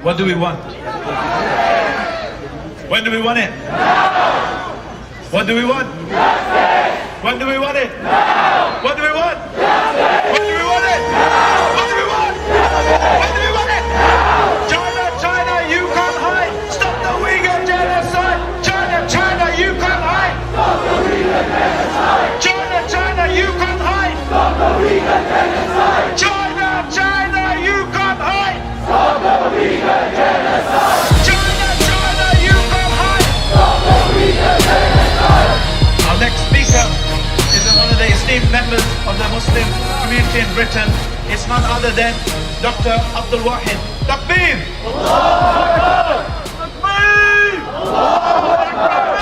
What do we want? When do we want it? What do we want? When do we want it? What do we want? When do we want it? What do we want? When do we want it? China, China, you can't hide. Stop the Uyghur genocide. China, China, you can't hide. Stop the Uyghur genocide. China, China, you can't hide. Stop the Uyghur genocide. China, China, you can't hide. Stop the Uyghur genocide. China, China, you can't hide. Stop the Uyghur genocide. Our next speaker is one of the esteemed members of the Muslim community in Britain. It's none other than Dr. Abdul Wahid. Takbir! Allahu Akbar! Takbir! Allahu Akbar!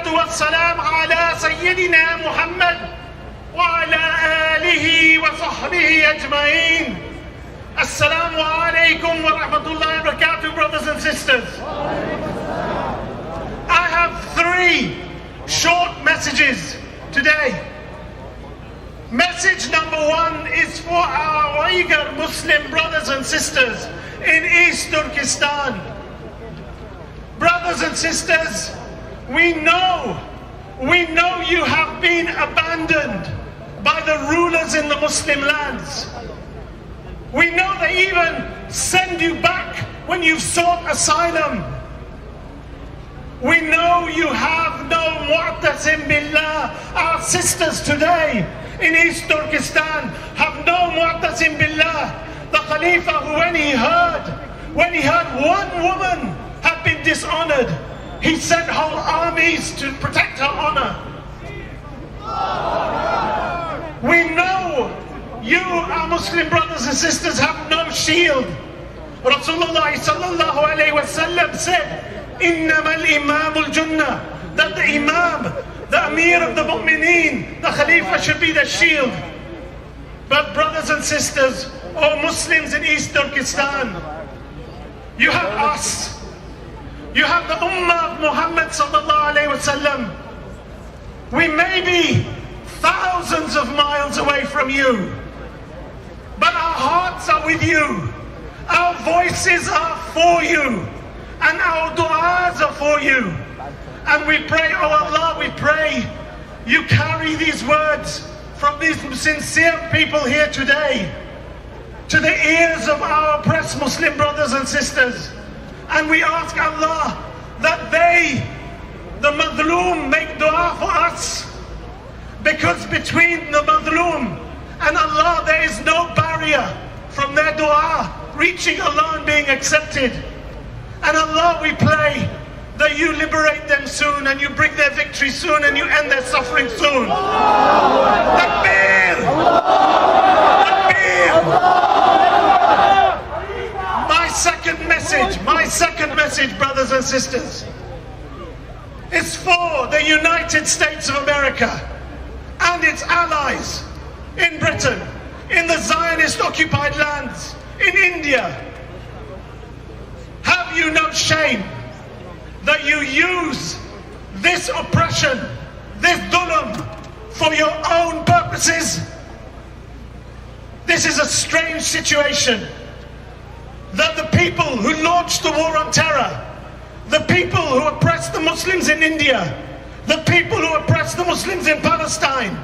والسلام على سيدنا محمد وعلى آله وصحبه أجمعين. السلام عليكم ورحمة الله وبركاته, brothers and sisters. I have 3 short messages today. Message number 1 is for our Uyghur Muslim brothers and sisters in East Turkestan. Brothers and sisters, we know you have been abandoned by the rulers in the Muslim lands. We know they even send you back when you've sought asylum. We know you have no mu'tasim billah. Our sisters today in East Turkestan have no mu'tasim billah. The Khalifa, when he heard one woman had been dishonored, he sent whole armies to protect her honor. We know you, our Muslim brothers and sisters, have no shield. Rasulullah sallallahu alayhi wa sallam said, إِنَّمَا الْإِمَامُ الْجُنَّةِ, that the Imam, the Amir of the Mu'mineen, the Khalifa should be the shield. But brothers and sisters, all Muslims in East Turkestan, you have us. You have the Ummah of Muhammad sallallahu alayhi wa sallam. We may be thousands of miles away from you, but our hearts are with you. Our voices are for you, and our du'as are for you. And we pray, oh Allah, we pray you carry these words from these sincere people here today to the ears of our oppressed Muslim brothers and sisters. And we ask Allah that they, the Madloom, make dua for us. Because between the Madloom and Allah there is no barrier from their dua reaching Allah and being accepted. And Allah, we pray that you liberate them soon and you bring their victory soon and you end their suffering soon. Takbir! Takbir! My second message, brothers and sisters, is for the United States of America and its allies in Britain, in the Zionist occupied lands, in India. Have you no shame that you use this oppression, this dhulm, for your own purposes? This is a strange situation. That the people who launched the war on terror, the people who oppressed the Muslims in India, the people who oppressed the Muslims in Palestine,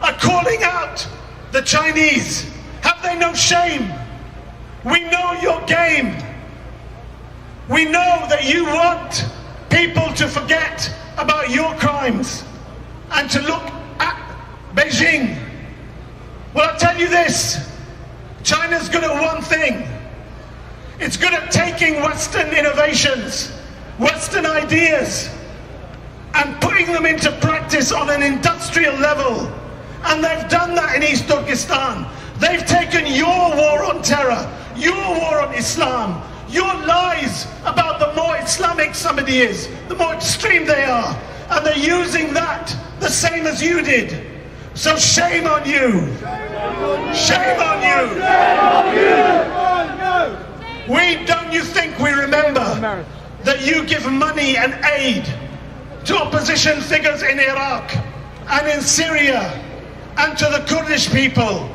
are calling out the Chinese. Have they no shame? We know your game. We know that you want people to forget about your crimes and to look at Beijing. Well, I'll tell you this, China's good at one thing. It's good at taking Western innovations, Western ideas, and putting them into practice on an industrial level. And they've done that in East Turkestan. They've taken your war on terror, your war on Islam, your lies about the more Islamic somebody is, the more extreme they are, and they're using that the same as you did. So shame on you. Shame on you. Don't you think we remember that you give money and aid to opposition figures in Iraq and in Syria and to the Kurdish people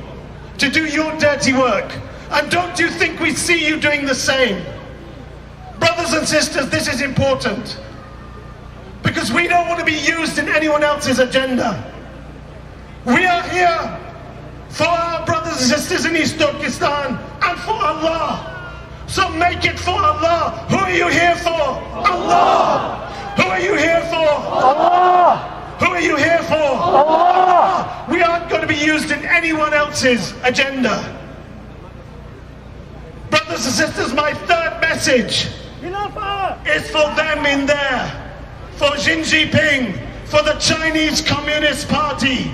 to do your dirty work? And don't you think we see you doing the same? Brothers and sisters, this is important, because we don't want to be used in anyone else's agenda. We are here for our brothers and sisters in East Turkestan and for Allah. So make it for Allah. Who are you here for? Allah. Who are you here for? Allah. Who are you here for? Allah. We aren't going to be used in anyone else's agenda. Brothers and sisters, my third message is for them in there, for Xi Jinping, for the Chinese Communist Party.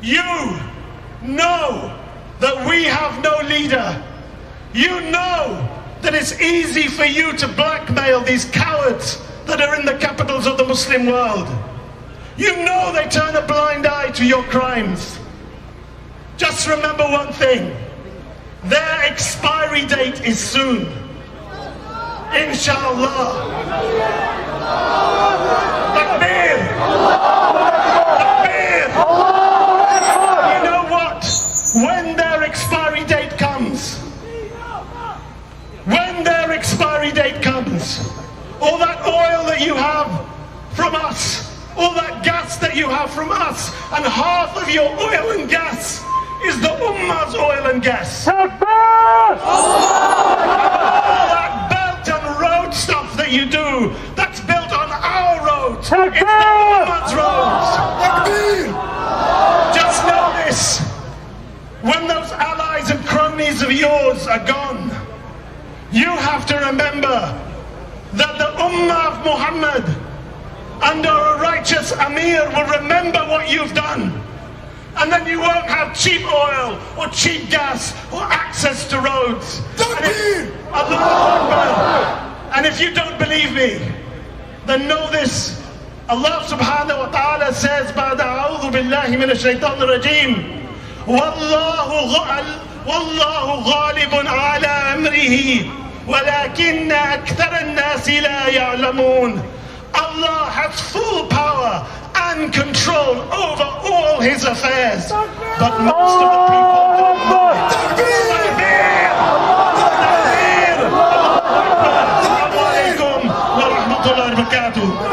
You know that we have no leader. You know that it's easy for you to blackmail these cowards that are in the capitals of the Muslim world. You know they turn a blind eye to your crimes. Just remember one thing. Their expiry date is soon. Inshallah. Takbir! Takbir! You know what? When their expiry date comes, all that oil that you have from us, all that gas that you have from us, and half of your oil and gas is the Ummah's oil and gas. All that belt and road stuff that you do, that's built on our roads. It's the Ummah's roads. Just know this. When those allies and cronies of yours are gone, you have to remember that the Ummah of Muhammad under a righteous Amir will remember what you've done. And then you won't have cheap oil or cheap gas or access to roads. Allahu Akbar. And if you don't believe me, then know this. Allah subhanahu wa ta'ala says, بعد أعوذ بالله من الشيطان الرجيم والله غالب على أمره ولكن أكثر الناس لا يعلمون. Allah has full power and control over all his affairs, but most of the people don't know it. Takbir! Takbir! Assalamu alaikum wa rahmatullahi wa barakatuh.